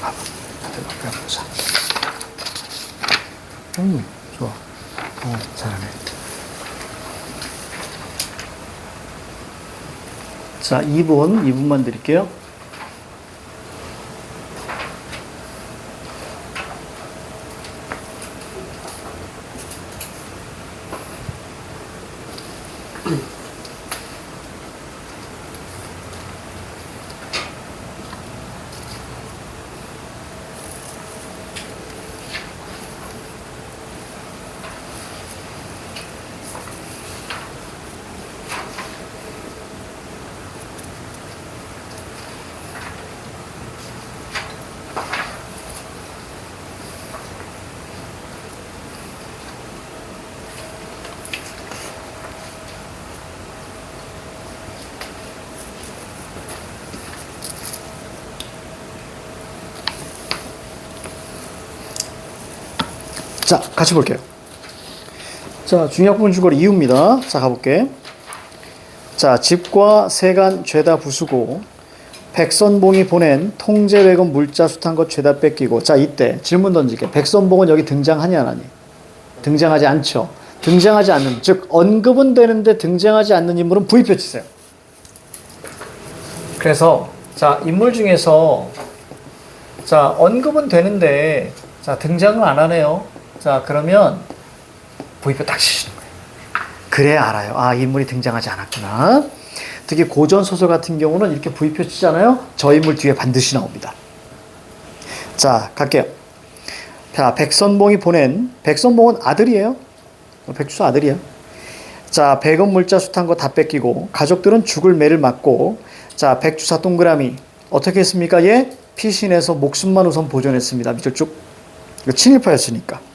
봐봐. 들어가보자. 좋아. 잘하네. 자, 2분만 드릴게요. 자, 같이 볼게요. 자, 중요한 부분 줄거리 이유입니다. 자, 가볼게. 자, 집과 세간 죄다 부수고 백선봉이 보낸 통제백은 물자 숱한 것 죄다 뺏기고. 자, 이때 질문 던질게. 백선봉은 여기 등장하냐 안 하니? 등장하지 않죠. 등장하지 않는, 즉 언급은 되는데 등장하지 않는 인물은 V표 치세요. 그래서 자, 인물 중에서 자, 언급은 되는데 자, 등장은 안 하네요. 자, 그러면 V표 딱 치시는 거예요. 그래야 알아요. 아, 인물이 등장하지 않았구나. 특히 고전 소설 같은 경우는 이렇게 V표 치잖아요. 저 인물 뒤에 반드시 나옵니다. 자, 갈게요. 자, 백선봉이 보낸, 백선봉은 아들이에요. 백주사 아들이야. 자, 백은 물자 숱한 거 다 뺏기고 가족들은 죽을 매를 맞고. 자, 백주사 동그라미 어떻게 했습니까? 얘 피신해서 목숨만 우선 보존했습니다. 밑줄 쭉. 이거 친일파였으니까.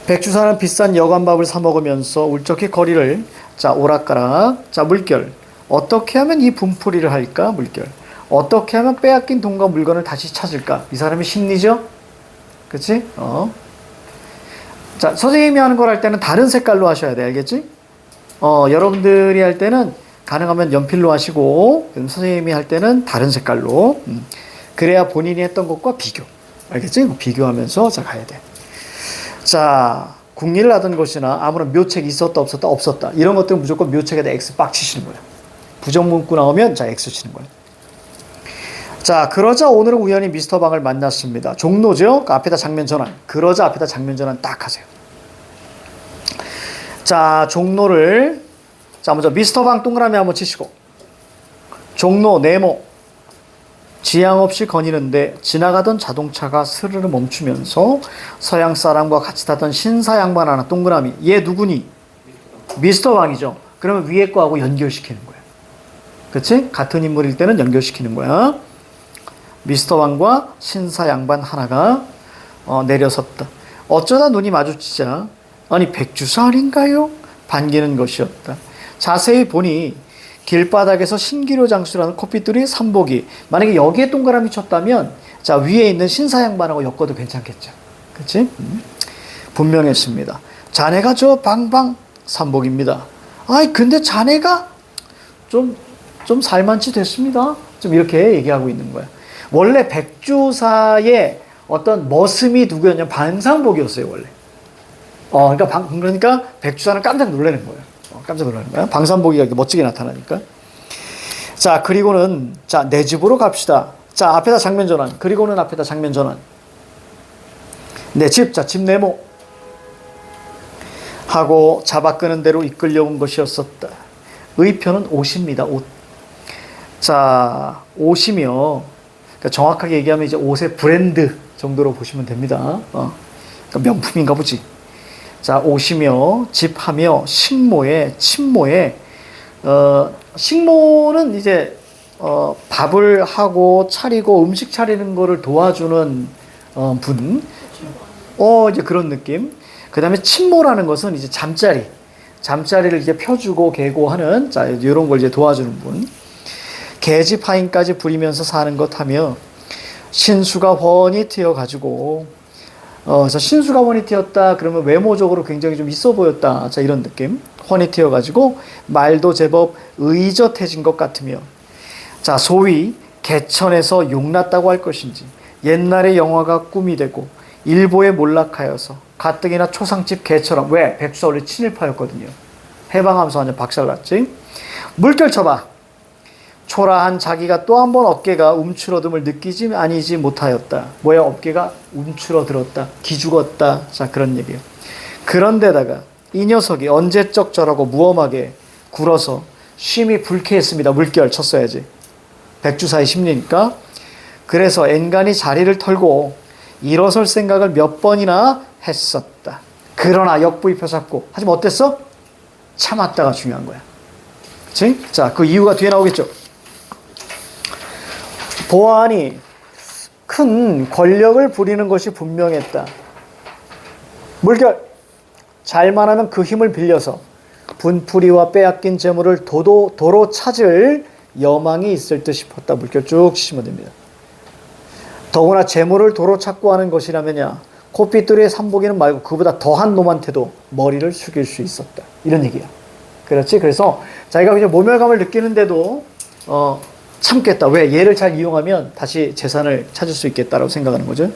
백주사는 비싼 여관밥을 사 먹으면서 울적히 거리를. 자, 오락가락. 자, 물결. 어떻게 하면 이 분풀이를 할까? 물결. 어떻게 하면 빼앗긴 돈과 물건을 다시 찾을까? 이 사람의 심리죠? 그치? 자, 선생님이 하는 걸 할 때는 다른 색깔로 하셔야 돼. 알겠지? 여러분들이 할 때는 가능하면 연필로 하시고, 선생님이 할 때는 다른 색깔로. 그래야 본인이 했던 것과 비교. 알겠지? 비교하면서 자, 가야 돼. 자, 국리를 하던 것이나 아무런 묘책이 있었다, 없었다, 없었다. 이런 것들은 무조건 묘책에다 X 빡 치시는 거예요. 부정문구 나오면 자, X 치는 거예요. 자, 그러자 오늘은 우연히 미스터 방을 만났습니다. 종로죠? 그 앞에다 장면 전환. 그러자 앞에다 장면 전환 딱 하세요. 자, 종로를. 자, 먼저 미스터 방 동그라미 한번 치시고. 종로, 네모. 지향 없이 거니는데 지나가던 자동차가 스르르 멈추면서 서양 사람과 같이 타던 신사 양반 하나 동그라미. 얘 누구니? 미스터 방이죠. 그러면 위에 거하고 연결시키는 거야. 그치? 같은 인물일 때는 연결시키는 거야. 미스터 왕과 신사 양반 하나가 내려섰다. 어쩌다 눈이 마주치자 아니 백주사 아닌가요? 반기는 것이었다. 자세히 보니 길바닥에서 신기루 장수라는 코핏들이 삼복이. 만약에 여기에 동그라미 쳤다면 자, 위에 있는 신사 양반하고 엮어도 괜찮겠죠. 그치? 분명했습니다. 자네가 저 방방 삼복입니다. 아이 근데 자네가 좀 살만치 됐습니다. 좀 이렇게 얘기하고 있는 거야. 원래 백주사의 어떤 머슴이 누구였냐면 방상복이었어요, 원래. 그러니까 백주사는 깜짝 놀라는 거예요. 깜짝 놀라는 거야. 방상복이가 이렇게 멋지게 나타나니까. 자, 그리고는 자, 내 집으로 갑시다. 자, 앞에다 장면 전환. 그리고는 앞에다 장면 전환. 내 집, 자, 집 네모. 하고 잡아 끄는 대로 이끌려온 것이었었다. 의표는 옷입니다, 옷. 자, 옷이며, 그러니까 정확하게 얘기하면 이제 옷의 브랜드 정도로 보시면 됩니다. 그러니까 명품인가 보지. 자, 옷이며, 집하며, 식모에, 침모에, 식모는 이제, 밥을 하고 차리고 음식 차리는 거를 도와주는, 분. 이제 그런 느낌. 그 다음에 침모라는 것은 이제 잠자리를 이제 펴주고 개고하는, 자, 이런 걸 이제 도와주는 분. 계집하인까지 부리면서 사는 것 하며, 신수가 훤히 튀어가지고, 그래서 신수가 훤히 튀었다. 그러면 외모적으로 굉장히 좀 있어 보였다. 자, 이런 느낌. 훤히 튀어가지고, 말도 제법 의젓해진 것 같으며, 자, 소위 개천에서 용났다고 할 것인지, 옛날의 영화가 꿈이 되고 일보에 몰락하여서 가뜩이나 초상집 개처럼. 왜? 백주사 원래 친일파였거든요. 해방하면서 완전 박살났지. 물결 쳐봐. 초라한 자기가 또 한 번 어깨가 움츠러듦을 느끼지 아니지 못하였다. 뭐야? 어깨가 움츠러들었다. 기죽었다. 자, 그런 얘기예요. 그런데다가 이 녀석이 언제적 저라고 무엄하게 굴어서 쉼이 불쾌했습니다. 물결 쳤어야지. 백주사의 심리니까. 그래서 엔간히 자리를 털고 일어설 생각을 몇 번이나 했었다. 그러나 역부입혀 잡고. 하지만 어땠어? 참았다가 중요한 거야. 그치? 자, 그 이유가 뒤에 나오겠죠. 보아하니 큰 권력을 부리는 것이 분명했다. 물결. 잘만 하면 그 힘을 빌려서 분풀이와 빼앗긴 재물을 도로 찾을 여망이 있을 듯 싶었다. 물결 쭉 치시면 됩니다. 더구나 재물을 도로 찾고 하는 것이라면야 코피뚜리의 삼복이는 말고 그보다 더한 놈한테도 머리를 숙일 수 있었다. 이런 얘기야. 그렇지? 그래서 자기가 그냥 모멸감을 느끼는데도 참겠다. 왜? 얘를 잘 이용하면 다시 재산을 찾을 수 있겠다라고 생각하는 거죠.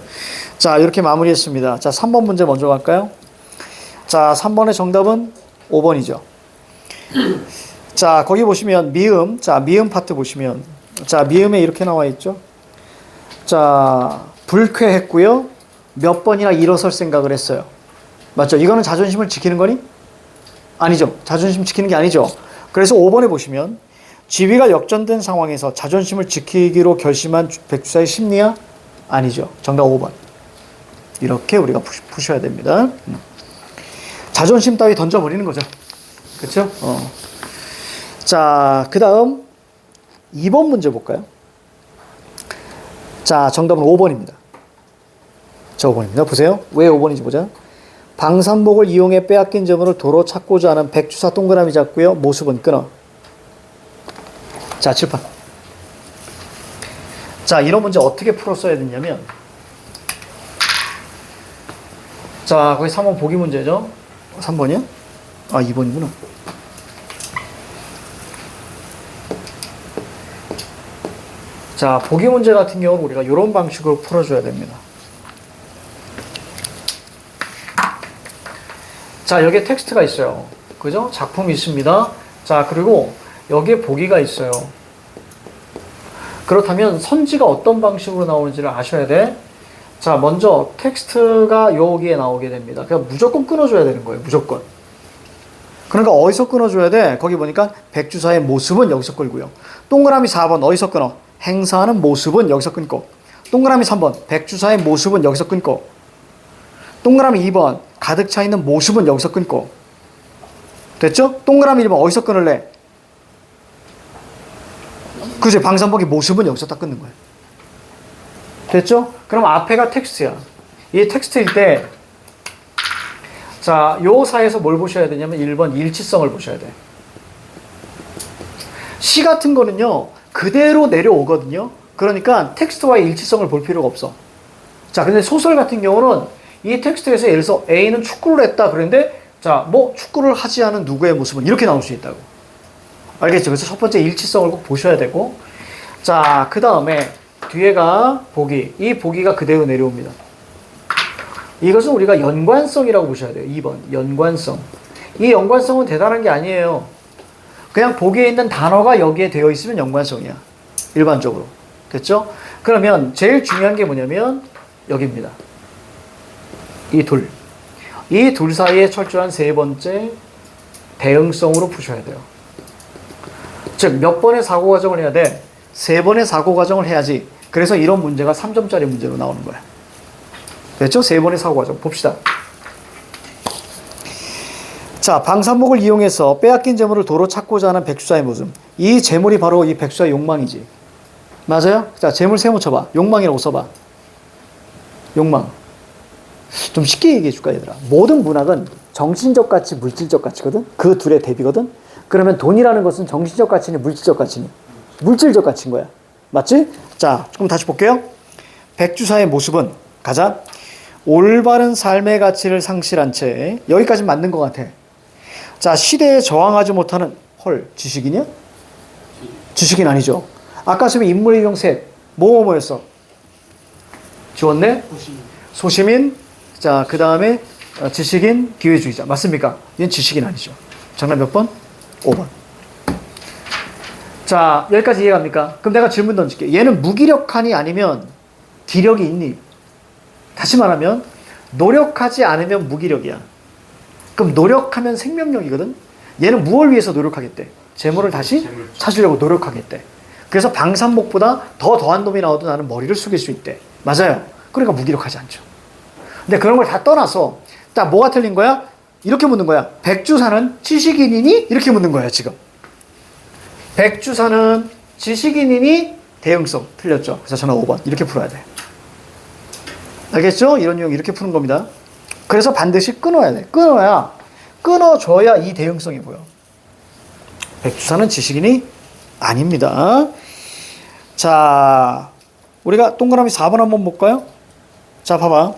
자, 이렇게 마무리했습니다. 자, 3번 문제 먼저 갈까요? 자, 3번의 정답은 5번이죠. 자, 거기 보시면 미음. 자, 미음 파트 보시면. 자, 미음에 이렇게 나와 있죠. 자, 불쾌했고요. 몇 번이나 일어설 생각을 했어요. 맞죠? 이거는 자존심을 지키는 거니? 아니죠. 자존심 지키는 게 아니죠. 그래서 5번에 보시면 지위가 역전된 상황에서 자존심을 지키기로 결심한 백주사의 심리야? 아니죠. 정답 5번. 이렇게 우리가 푸셔야 됩니다. 자존심 따위 던져버리는 거죠. 그렇죠? 자, 그 다음 2번 문제 볼까요? 자, 정답은 5번입니다. 저 5번입니다. 보세요. 왜 5번인지 보자. 방산복을 이용해 빼앗긴 재물을 도로 찾고자 하는 백주사 동그라미 잡고요. 모습은 끊어. 자, 칠판. 자, 이런 문제 어떻게 풀었어야 됐냐면, 자, 거기 3번 보기 문제죠. 3번이요? 아, 2번이구나. 자, 보기 문제 같은 경우는 우리가 이런 방식으로 풀어줘야 됩니다. 자, 여기에 텍스트가 있어요. 그죠? 작품이 있습니다. 자, 그리고 여기에 보기가 있어요. 그렇다면 선지가 어떤 방식으로 나오는지를 아셔야 돼. 자, 먼저 텍스트가 여기에 나오게 됩니다. 그러니까 무조건 끊어줘야 되는 거예요. 무조건. 그러니까 어디서 끊어줘야 돼? 거기 보니까 백주사의 모습은 여기서 끌고요. 동그라미 4번 어디서 끊어? 행사하는 모습은 여기서 끊고. 동그라미 3번 백주사의 모습은 여기서 끊고. 동그라미 2번 가득 차 있는 모습은 여기서 끊고. 됐죠? 동그라미 1번 어디서 끊을래? 그죠? 방산복의 모습은 여기서 딱 끊는 거예요. 됐죠? 그럼 앞에가 텍스트야. 이 텍스트일 때, 자, 요 사이에서 뭘 보셔야 되냐면 1번 일치성을 보셔야 돼. 시 같은 거는요, 그대로 내려오거든요. 그러니까 텍스트와의 일치성을 볼 필요가 없어. 자, 근데 소설 같은 경우는 이 텍스트에서 예를 들어서 A는 축구를 했다 그랬는데, 자, 뭐 축구를 하지 않은 누구의 모습은 이렇게 나올 수 있다고. 알겠죠? 그래서 첫 번째 일치성을 꼭 보셔야 되고, 자, 그 다음에 뒤에가 보기. 이 보기가 그대로 내려옵니다. 이것은 우리가 연관성이라고 보셔야 돼요. 2번 연관성. 이 연관성은 대단한 게 아니에요. 그냥 보기에 있는 단어가 여기에 되어 있으면 연관성이야. 일반적으로. 됐죠? 그러면 제일 중요한 게 뭐냐면 여기입니다. 이 둘. 이 둘 사이에 철저한 세 번째 대응성으로 푸셔야 돼요. 즉, 몇 번의 사고 과정을 해야 돼? 세 번의 사고 과정을 해야지. 그래서 이런 문제가 3점짜리 문제로 나오는 거야. 됐죠? 세 번의 사고 과정. 봅시다. 자, 방산복을 이용해서 빼앗긴 재물을 도로 찾고자 하는 백수사의 모습. 이 재물이 바로 이 백수사의 욕망이지. 맞아요? 자, 재물 세모 쳐봐. 욕망이라고 써봐. 욕망. 좀 쉽게 얘기해 줄까, 얘들아? 모든 문학은 정신적 가치, 물질적 가치거든? 그 둘의 대비거든? 그러면 돈이라는 것은 정신적 가치니, 물질적 가치니? 물질적 가치인 거야. 맞지? 자, 조금 다시 볼게요. 백주사의 모습은, 가자. 올바른 삶의 가치를 상실한 채, 여기까지 맞는 것 같아. 자, 시대에 저항하지 못하는, 헐, 지식인이야? 지식인 아니죠. 아까 처음에 인물의 형 셋, 뭐였어? 지웠네? 소시민. 자, 그 다음에 지식인, 기회주의자. 맞습니까? 얘는 지식인 아니죠. 정답 몇 번? 5번. 자, 여기까지 이해갑니까? 그럼 내가 질문 던질게. 얘는 무기력하니 아니면 기력이 있니? 다시 말하면 노력하지 않으면 무기력이야. 그럼 노력하면 생명력이거든? 얘는 무엇을 위해서 노력하겠대? 재물을 다시 찾으려고 노력하겠대. 그래서 방산복보다 더 더한 놈이 나와도 나는 머리를 숙일 수 있대. 맞아요. 그러니까 무기력하지 않죠. 근데 그런 걸 다 떠나서 딱 뭐가 틀린 거야? 이렇게 묻는 거야. 백주사는 지식인이니? 이렇게 묻는 거야 지금. 백주사는 지식인이니? 대응성 틀렸죠. 그래서 저는 5번 이렇게 풀어야 돼. 알겠죠? 이런 유형 이렇게 푸는 겁니다. 그래서 반드시 끊어야 돼. 끊어줘야 이 대응성이 보여. 백주사는 지식인이 아닙니다. 자, 우리가 동그라미 4번 한번 볼까요? 자, 봐봐.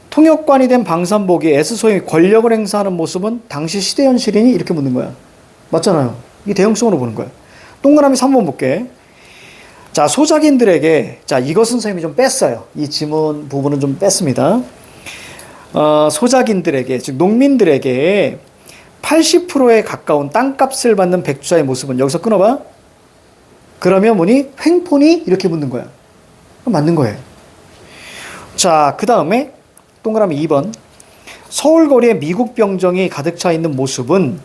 통역관이 된 방산복이 S소의 권력을 행사하는 모습은 당시 시대 현실이니? 이렇게 묻는 거야. 맞잖아요. 이 대응성으로 보는 거야. 동그라미 3번 볼게. 자, 소작인들에게, 자, 이것은 선생님이 좀 뺐어요. 이 지문 부분은 좀 뺐습니다. 소작인들에게, 즉, 농민들에게 80%에 가까운 땅값을 받는 백주사의 모습은 여기서 끊어봐. 그러면 뭐니? 횡포니? 이렇게 묻는 거야. 맞는 거예요. 자, 그 다음에 동그라미 2번. 서울거리에 미국 병정이 가득 차 있는 모습은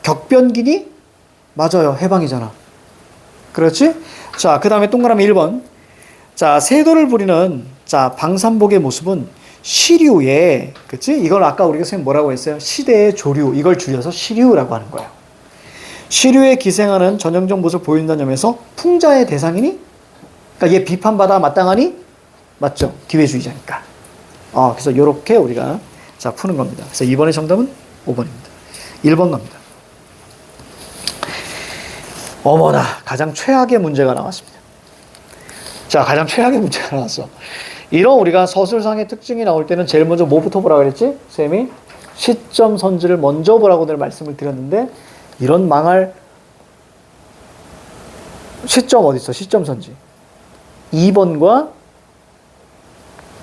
격변기니? 맞아요. 해방이잖아. 그렇지? 자, 그 다음에 동그라미 1번. 자, 세도를 부리는, 자, 방산복의 모습은 시류에, 그치? 이걸 아까 우리가 선생님 뭐라고 했어요? 시대의 조류. 이걸 줄여서 시류라고 하는 거예요. 시류에 기생하는 전형적 모습을 보인다는 점에서 풍자의 대상이니? 그러니까 얘 비판받아 마땅하니? 맞죠? 기회주의자니까. 그래서 이렇게 우리가 자 푸는 겁니다. 그래서 이번의 정답은 5번입니다. 1번 갑니다. 어머나, 가장 최악의 문제가 나왔습니다. 자, 가장 최악의 문제가 나왔어. 이런 우리가 서술상의 특징이 나올 때는 제일 먼저 뭐부터 보라 그랬지? 쌤이 시점 선지를 먼저 보라고 늘 말씀을 드렸는데, 이런 망할 시점 어디 있어? 시점 선지. 2번과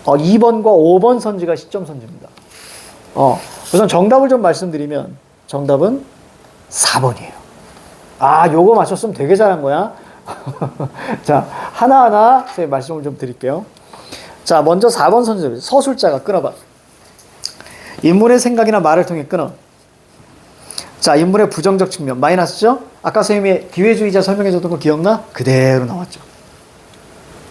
5번 선지가 시점 선지입니다. 우선 정답을 좀 말씀드리면 정답은 4번이에요. 요거 맞췄으면 되게 잘한 거야. 자, 하나하나 선생님 말씀을 좀 드릴게요. 자, 먼저 4번 선지. 서술자가 끊어봐. 인물의 생각이나 말을 통해 끊어. 자, 인물의 부정적 측면 마이너스죠? 아까 선생님이 기회주의자 설명해줬던 거 기억나? 그대로 나왔죠.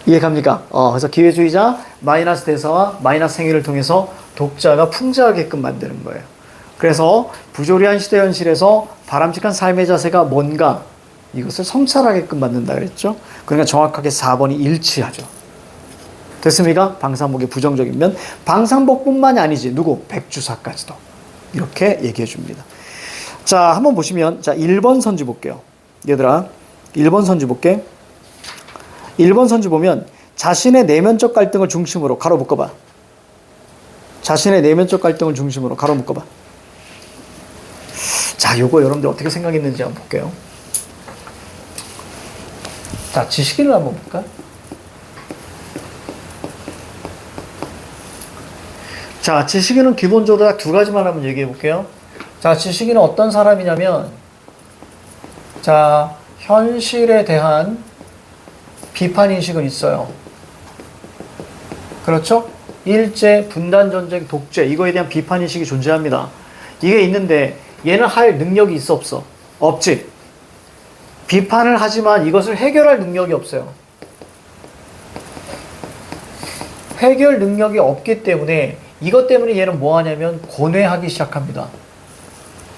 이해갑니까? 그래서 기회주의자 마이너스 대사와 마이너스 행위를 통해서 독자가 풍자하게끔 만드는 거예요. 그래서 부조리한 시대 현실에서 바람직한 삶의 자세가 뭔가 이것을 성찰하게끔 만든다 그랬죠. 그러니까 정확하게 4번이 일치하죠. 됐습니까? 방산복의 부정적인 면. 방산복뿐만이 아니지. 누구? 백주사까지도. 이렇게 얘기해 줍니다. 자, 한번 보시면, 자, 1번 선지 볼게요. 얘들아, 1번 선지 볼게. 1번 선지 보면, 자신의 내면적 갈등을 중심으로, 가로 묶어봐. 자신의 내면적 갈등을 중심으로, 가로 묶어봐. 자, 요거 여러분들 어떻게 생각했는지 한번 볼게요. 자, 지식인을 한번 볼까? 자, 지식인은 기본적으로 딱 두 가지만 한번 얘기해 볼게요. 자, 지식인은 어떤 사람이냐면, 자, 현실에 대한 비판인식은 있어요. 그렇죠? 일제, 분단, 전쟁, 독재, 이거에 대한 비판인식이 존재합니다. 이게 있는데, 얘는 할 능력이 있어, 없어? 없지. 비판을 하지만 이것을 해결할 능력이 없어요. 해결 능력이 없기 때문에, 이것 때문에 얘는 뭐 하냐면, 고뇌하기 시작합니다.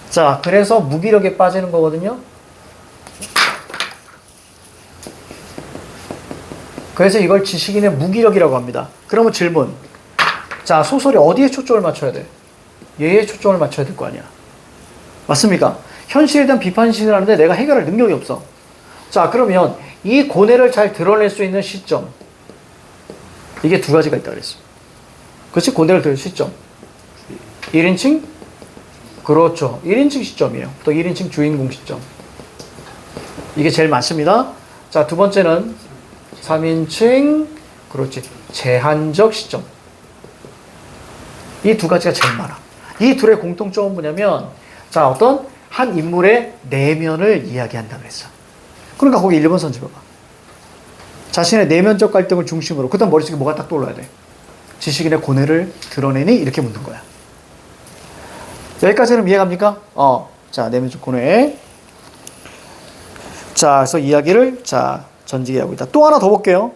자, 그래서 무기력에 빠지는 거거든요. 그래서 이걸 지식인의 무기력이라고 합니다. 그러면 질문. 자, 소설이 어디에 초점을 맞춰야 돼? 얘에 초점을 맞춰야 될 거 아니야. 맞습니까? 현실에 대한 비판인식을 하는데 내가 해결할 능력이 없어. 자, 그러면 이 고뇌를 잘 드러낼 수 있는 시점. 이게 두 가지가 있다고 그랬어. 그렇지? 고뇌를 드러낼 시점. 1인칭? 그렇죠. 1인칭 시점이에요. 또 1인칭 주인공 시점. 이게 제일 많습니다. 자, 두 번째는 3인칭. 그렇지. 제한적 시점. 이 두 가지가 제일 많아. 이 둘의 공통점은 뭐냐면, 자, 어떤 한 인물의 내면을 이야기한다 그랬어. 그러니까 거기 1번 선 집어봐. 자신의 내면적 갈등을 중심으로, 그 다음 머릿속에 뭐가 딱 떠올라야 돼? 지식인의 고뇌를 드러내니? 이렇게 묻는 거야. 여기까지는 이해갑니까? 자, 내면적 고뇌. 자, 그래서 이야기를, 자, 전지게 하고 있다. 또 하나 더 볼게요.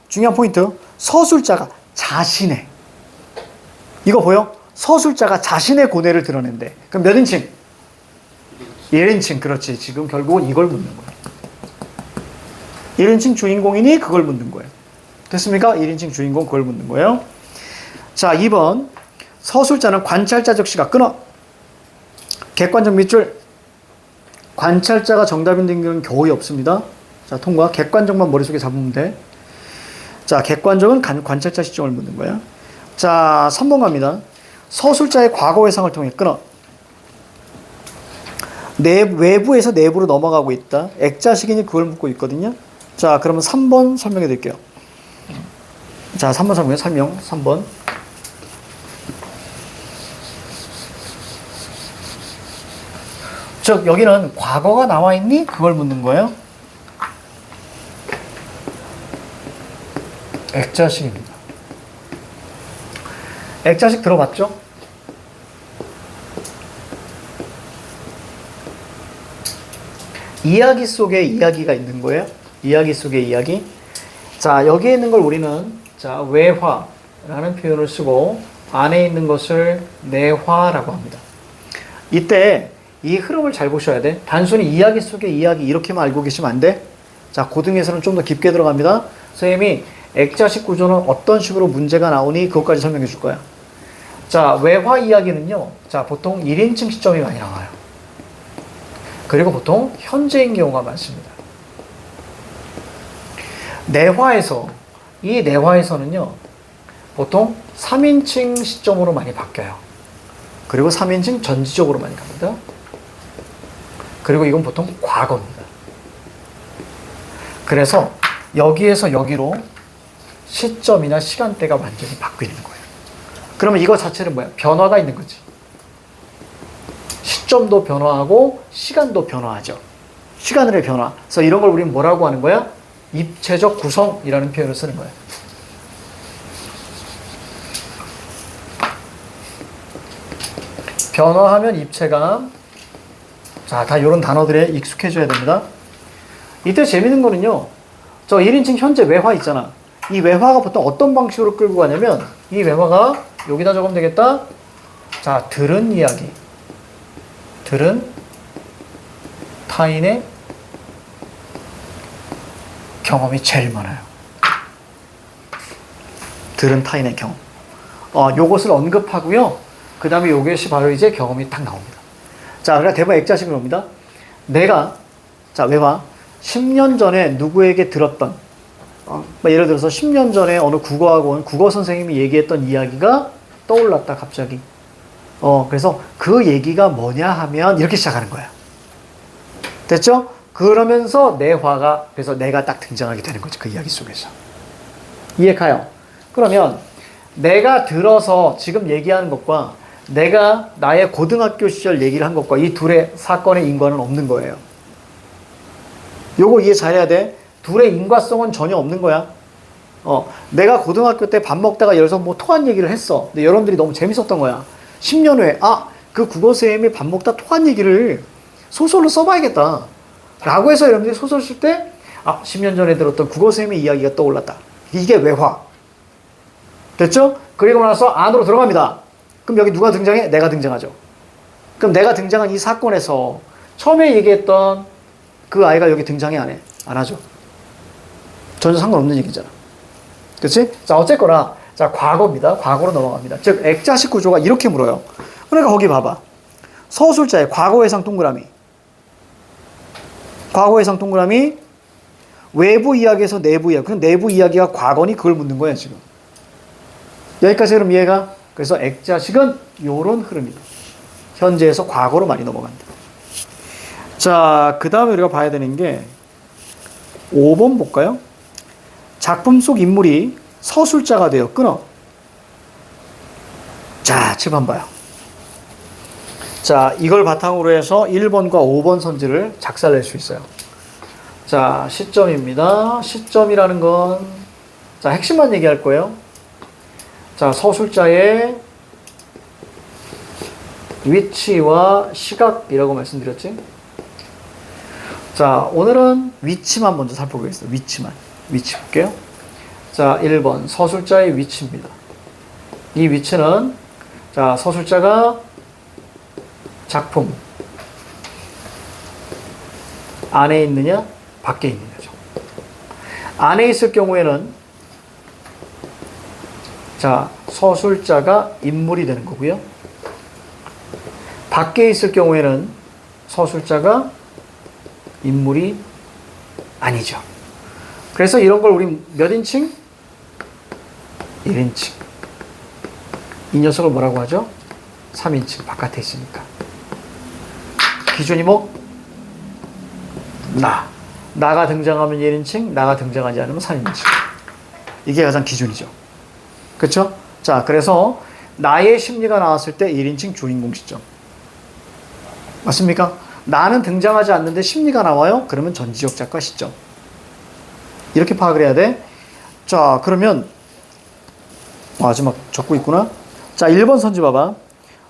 중요한 포인트. 서술자가 자신의, 이거 보여? 서술자가 자신의 고뇌를 드러낸대. 그럼 몇 인칭? 1인칭. 그렇지. 지금 결국은 이걸 묻는 거야. 1인칭 주인공이니 그걸 묻는 거예요. 됐습니까? 1인칭 주인공 그걸 묻는 거예요. 자, 2번. 서술자는 관찰자적 시각. 끊어. 객관적 밑줄. 관찰자가 정답인 경우는 겨우 없습니다. 자, 통과. 객관적만 머릿속에 잡으면 돼. 자, 객관적은 관찰자 시점을 묻는 거야. 자, 3번 갑니다. 서술자의 과거 회상을 통해 끊어. 외부에서 내부로 넘어가고 있다. 액자식이니 그걸 묻고 있거든요. 자, 그러면 3번 설명해 드릴게요. 자, 3번 설명. 3번. 즉, 여기는 과거가 나와 있니? 그걸 묻는 거예요. 액자식입니다. 액자식 들어봤죠? 이야기 속에 이야기가 있는 거예요. 이야기 속에 이야기. 자, 여기에 있는 걸 우리는, 자, 외화라는 표현을 쓰고 안에 있는 것을 내화라고 합니다. 이때 이 흐름을 잘 보셔야 돼. 단순히 이야기 속에 이야기 이렇게만 알고 계시면 안 돼. 자, 고등에서는 좀 더 깊게 들어갑니다. 선생님이 액자식 구조는 어떤 식으로 문제가 나오니 그것까지 설명해 줄 거야. 자, 외화 이야기는요. 자, 보통 1인칭 시점이 많이 나와요. 그리고 보통 현재인 경우가 많습니다. 내화에서, 이 내화에서는요. 보통 3인칭 시점으로 많이 바뀌어요. 그리고 3인칭 전지적으로 많이 갑니다. 그리고 이건 보통 과거입니다. 그래서 여기에서 여기로 시점이나 시간대가 완전히 바뀌는 거예요. 그러면 이거 자체는 뭐야? 변화가 있는 거지. 시점도 변화하고 시간도 변화하죠. 시간의 변화. 그래서 이런 걸 우리는 뭐라고 하는 거야? 입체적 구성이라는 표현을 쓰는 거예요. 변화하면 입체감. 자, 다 이런 단어들에 익숙해져야 됩니다. 이때 재밌는 거는요. 저 1인칭 현재 외화 있잖아. 이 외화가 보통 어떤 방식으로 끌고 가냐면 이 외화가 여기다 적으면 되겠다. 자, 들은 이야기. 들은 타인의 경험이 제일 많아요. 들은 타인의 경험. 요것을 언급하고요. 그 다음에 요것이 바로 이제 경험이 딱 나옵니다. 자, 그러니까 대부분 액자식으로 옵니다. 내가, 자, 외화. 10년 전에 누구에게 들었던, 예를 들어서 10년 전에 어느 국어학원 국어 선생님이 얘기했던 이야기가 떠올랐다, 갑자기. 그래서 그 얘기가 뭐냐 하면 이렇게 시작하는 거야. 됐죠? 그러면서 내화가, 그래서 내가 딱 등장하게 되는 거지, 그 이야기 속에서. 이해 가요? 그러면 내가 들어서 지금 얘기하는 것과 내가 나의 고등학교 시절 얘기를 한 것과 이 둘의 사건의 인과는 없는 거예요. 요거 이해 잘해야 돼. 둘의 인과성은 전혀 없는 거야. 내가 고등학교 때 밥 먹다가 예를 들어서 뭐 토한 얘기를 했어. 근데 여러분들이 너무 재밌었던 거야. 10년 후에, 그 국어선생님이 밥 먹다 토한 얘기를 소설로 써봐야겠다. 라고 해서 여러분들이 소설 쓸 때, 10년 전에 들었던 국어선생님의 이야기가 떠올랐다. 이게 외화. 됐죠? 그리고 나서 안으로 들어갑니다. 그럼 여기 누가 등장해? 내가 등장하죠. 그럼 내가 등장한 이 사건에서 처음에 얘기했던 그 아이가 여기 등장해, 안 해? 안 하죠. 전혀 상관없는 얘기잖아. 그치? 자, 어쨌거나, 자, 과거입니다. 과거로 넘어갑니다. 즉, 액자식 구조가 이렇게 물어요. 그러니까 거기 봐봐. 서술자의 과거해상 동그라미. 과거해상 동그라미, 외부 이야기에서 내부 이야기. 그럼 내부 이야기가 과거니 그걸 묻는 거야, 지금. 여기까지 그럼 이해가? 그래서 액자식은 요런 흐름이다. 현재에서 과거로 많이 넘어간다. 자, 그 다음에 우리가 봐야 되는 게 5번 볼까요? 작품 속 인물이 서술자가 되어 끊어. 자, 7번 봐요. 자, 이걸 바탕으로 해서 1번과 5번 선지를 작살낼 수 있어요. 자, 시점입니다. 시점이라는 건, 자, 핵심만 얘기할 거예요. 자, 서술자의 위치와 시각이라고 말씀드렸지? 자, 오늘은 위치만 먼저 살펴보겠습니다. 위치만. 위치 볼게요. 자, 1번 서술자의 위치입니다. 이 위치는, 자, 서술자가 작품 안에 있느냐, 밖에 있느냐죠. 안에 있을 경우에는, 자, 서술자가 인물이 되는 거고요. 밖에 있을 경우에는 서술자가 인물이 아니죠. 그래서 이런 걸 우리 몇 인칭? 1인칭. 이 녀석을 뭐라고 하죠? 3인칭. 바깥에 있으니까. 기준이 뭐? 나. 나가 등장하면 1인칭, 나가 등장하지 않으면 3인칭. 이게 가장 기준이죠. 그렇죠? 자, 그래서 나의 심리가 나왔을 때 1인칭 주인공 시점. 맞습니까? 나는 등장하지 않는데 심리가 나와요? 그러면 전지적 작가 시점. 이렇게 파악을 해야 돼. 자, 그러면 마지막 적고 있구나. 자, 1번 선지 봐봐.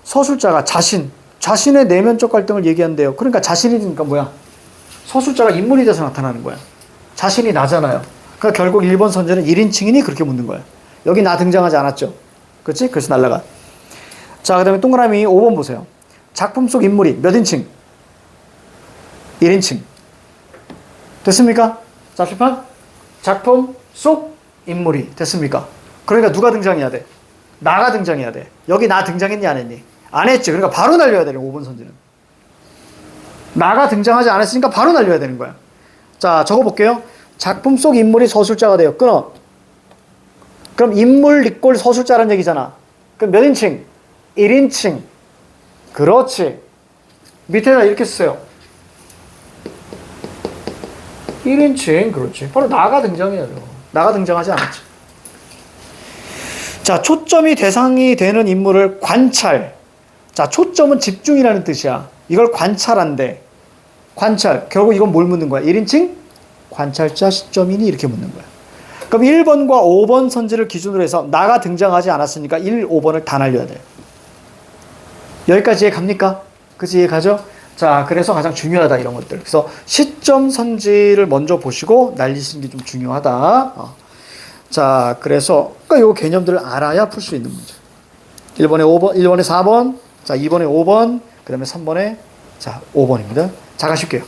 서술자가 자신의 내면적 갈등을 얘기한대요. 그러니까 자신이니까 뭐야? 서술자가 인물이 돼서 나타나는 거야. 자신이 나잖아요. 그러니까 결국 1번 선지는 1인칭이니 그렇게 묻는 거야. 여기 나 등장하지 않았죠? 그렇지? 그래서 날라가. 자, 그 다음에 동그라미 5번 보세요. 작품 속 인물이 몇 인칭? 1인칭. 됐습니까? 잡시판? 작품 속 인물이 됐습니까? 그러니까 누가 등장해야 돼? 나가 등장해야 돼. 여기 나 등장했니 안 했니? 안 했지. 그러니까 바로 날려야 되는 5번 선지는. 나가 등장하지 않았으니까 바로 날려야 되는 거야. 자, 적어볼게요. 작품 속 인물이 서술자가 돼요. 끊어. 그럼 인물 이꼴 서술자란 얘기잖아. 그럼 몇 인칭? 1인칭. 그렇지. 밑에다 이렇게 쓰세요. 1인칭. 그렇지. 바로 나가 등장해야죠. 나가 등장하지 않았지. 자, 초점이 대상이 되는 인물을 관찰. 자, 초점은 집중이라는 뜻이야. 이걸 관찰한대. 관찰. 결국 이건 뭘 묻는 거야? 1인칭? 관찰자 시점이니? 이렇게 묻는 거야. 그럼 1번과 5번 선지를 기준으로 해서 나가 등장하지 않았으니까 1, 5번을 다 날려야 돼요. 여기까지 이해 갑니까? 그치, 이해 가죠? 자, 그래서 가장 중요하다, 이런 것들. 그래서 시점 선지를 먼저 보시고 날리시는 게 좀 중요하다. 자, 그래서 요 개념들을 알아야 풀 수 있는 문제. 1번에 5번, 1번에 4번, 자, 2번에 5번, 그 다음에 3번에, 자, 5번입니다. 자, 가실게요.